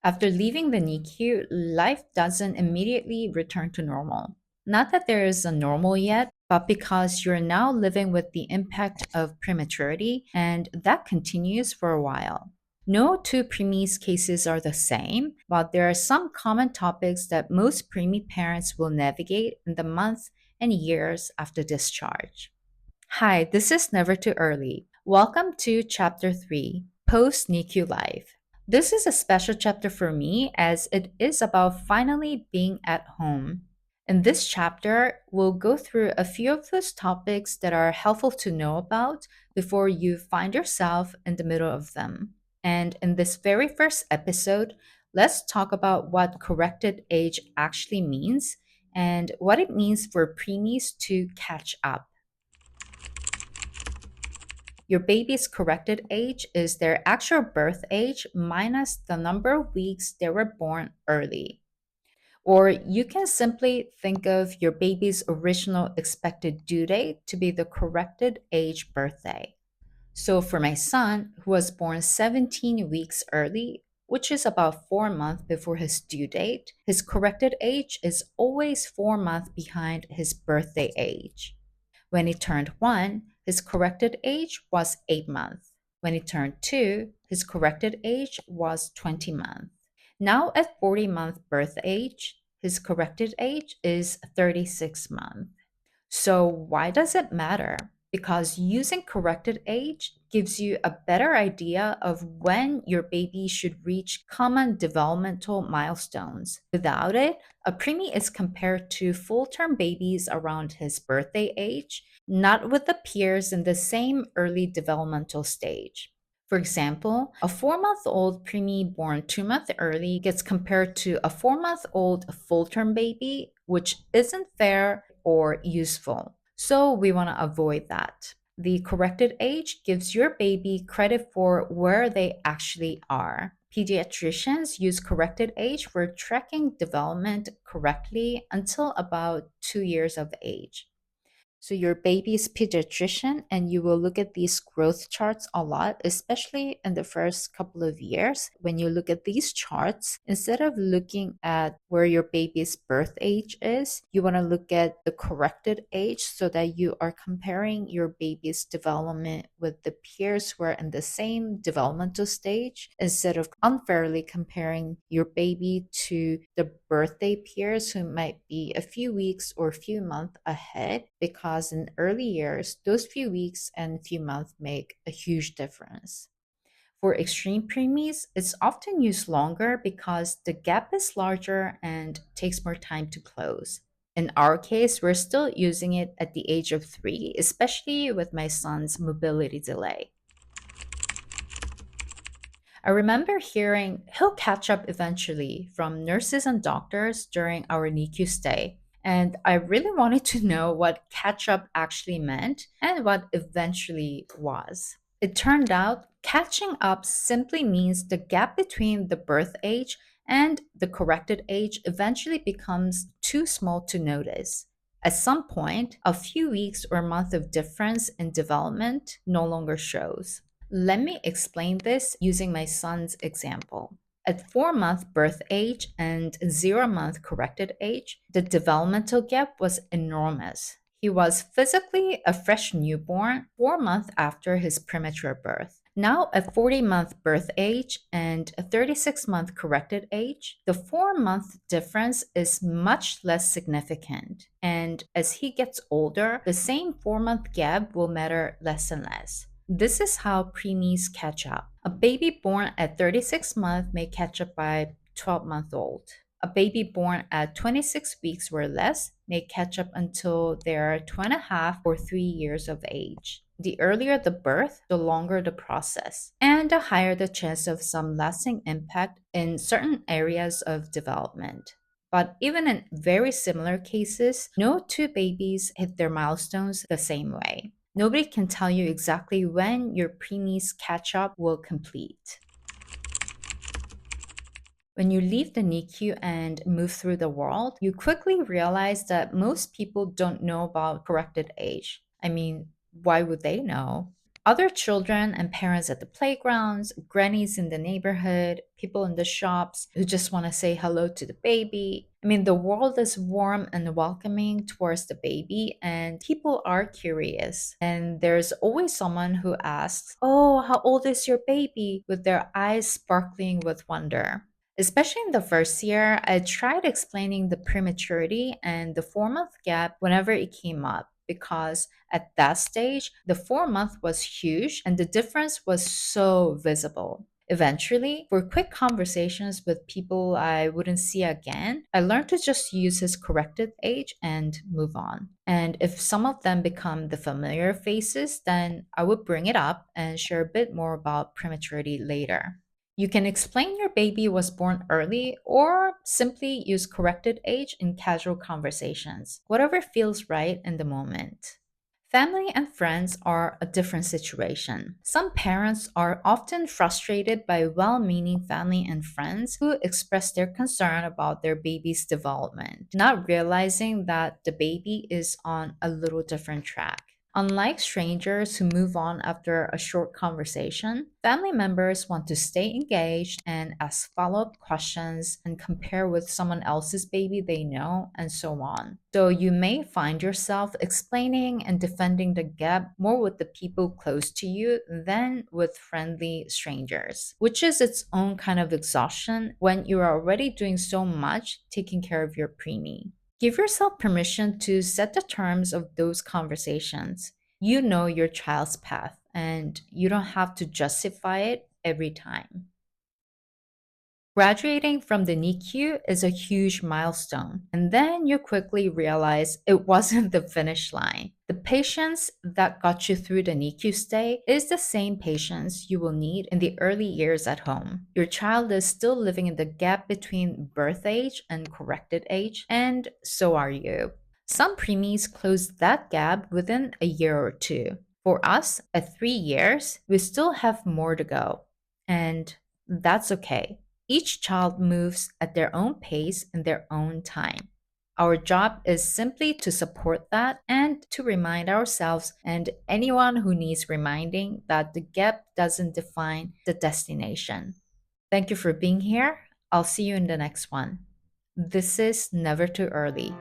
After leaving the NICU, life doesn't immediately return to normal. Not that there is a normal yet, but because you're now living with the impact of prematurity, and that continues for a while. No two preemies cases are the same, but there are some common topics that most preemie parents will navigate in the months and years after discharge. Hi, this is Never Too Early. Welcome to Chapter 3, Post-NICU Life. This is a special chapter for me as it is about finally being at home. In this chapter, we'll go through a few of those topics that are helpful to know about before you find yourself in the middle of them. And in this very first episode, let's talk about what corrected age actually means and what it means for preemies to catch up. Your baby's corrected age is their actual birth age minus the number of weeks they were born early. Or you can simply think of your baby's original expected due date to be the corrected age birthday. So for my son, who was born 17 weeks early, which is about 4 months before his due date, his corrected age is always 4 months behind his birthday age. When he turned 1, his corrected age was 8 months. When he turned 2, his corrected age was 20 months. Now at 40-month birth age, his corrected age is 36 months. So, why does it matter? Because using corrected age gives you a better idea of when your baby should reach common developmental milestones. Without it, a preemie is compared to full term babies around his birthday age, not with the peers in the same early developmental stage. For example, a 4 month old preemie born 2 months early gets compared to a 4 month old full term baby, which isn't fair or useful. So we want to avoid that. The corrected age gives your baby credit for where they actually are. Pediatricians use corrected age for tracking development correctly until about 2 years of age. So your baby's pediatrician, and you will look at these growth charts a lot, especially in the first couple of years. When you look at these charts, instead of looking at where your baby's birth age is, you want to look at the corrected age so that you are comparing your baby's development with the peers who are in the same developmental stage, instead of unfairly comparing your baby to the birthday peers who might be a few weeks or a few months ahead, because in early years, those few weeks and few months make a huge difference. For extreme preemies, it's often used longer because the gap is larger and takes more time to close. In our case, we're still using it at the age of 3, especially with my son's mobility delay. I remember hearing he'll catch up eventually from nurses and doctors during our NICU stay. And I really wanted to know what catch up actually meant and what eventually was. It turned out catching up simply means the gap between the birth age and the corrected age eventually becomes too small to notice. At some point, a few weeks or month of difference in development no longer shows. Let me explain this using my son's example. At 4 month birth age and 0 month corrected age, the developmental gap was enormous. He was physically a fresh newborn 4 months after his premature birth. Now, at 40-month birth age and a 36-month corrected age, the 4 month difference is much less significant. And as he gets older, the same 4 month gap will matter less and less. This is how preemies catch up. A baby born at 36 months may catch up by 12-month old. A baby born at 26 weeks or less may catch up until they are 2.5 or 3 years of age. The earlier the birth, the longer the process, and the higher the chance of some lasting impact in certain areas of development. But even in very similar cases, no two babies hit their milestones the same way. Nobody can tell you exactly when your preemies catch up will complete. When you leave the NICU and move through the world, you quickly realize that most people don't know about corrected age. I mean, why would they know? Other children and parents at the playgrounds, grannies in the neighborhood, people in the shops who just want to say hello to the baby. I mean, the world is warm and welcoming towards the baby, and people are curious. And there's always someone who asks, "Oh, how old is your baby?" with their eyes sparkling with wonder. Especially in the first year, I tried explaining the prematurity and the 4 month gap whenever it came up because at that stage, the 4 month was huge and the difference was so visible. Eventually, for quick conversations with people I wouldn't see again, I learned to just use his corrected age and move on. And if some of them become the familiar faces, then I would bring it up and share a bit more about prematurity later. You can explain your baby was born early or simply use corrected age in casual conversations, whatever feels right in the moment. Family and friends are a different situation. Some parents are often frustrated by well meaning family and friends who express their concern about their baby's development, not realizing that the baby is on a little different track. Unlike strangers who move on after a short conversation, family members want to stay engaged and ask follow up questions and compare with someone else's baby they know, and so on. So you may find yourself explaining and defending the gap more with the people close to you than with friendly strangers, which is its own kind of exhaustion when you're already doing so much taking care of your preemie. Give yourself permission to set the terms of those conversations. You know your child's path, and you don't have to justify it every time. Graduating from the NICU is a huge milestone, and then you quickly realize it wasn't the finish line. The patience that got you through the NICU stay is the same patience you will need in the early years at home. Your child is still living in the gap between birth age and corrected age, and so are you. Some preemies close that gap within a year or two. For us, at 3 years, we still have more to go, and that's okay. Each child moves at their own pace in their own time. Our job is simply to support that and to remind ourselves and anyone who needs reminding that the gap doesn't define the destination. Thank you for being here. I'll see you in the next one. This is Never Too Early.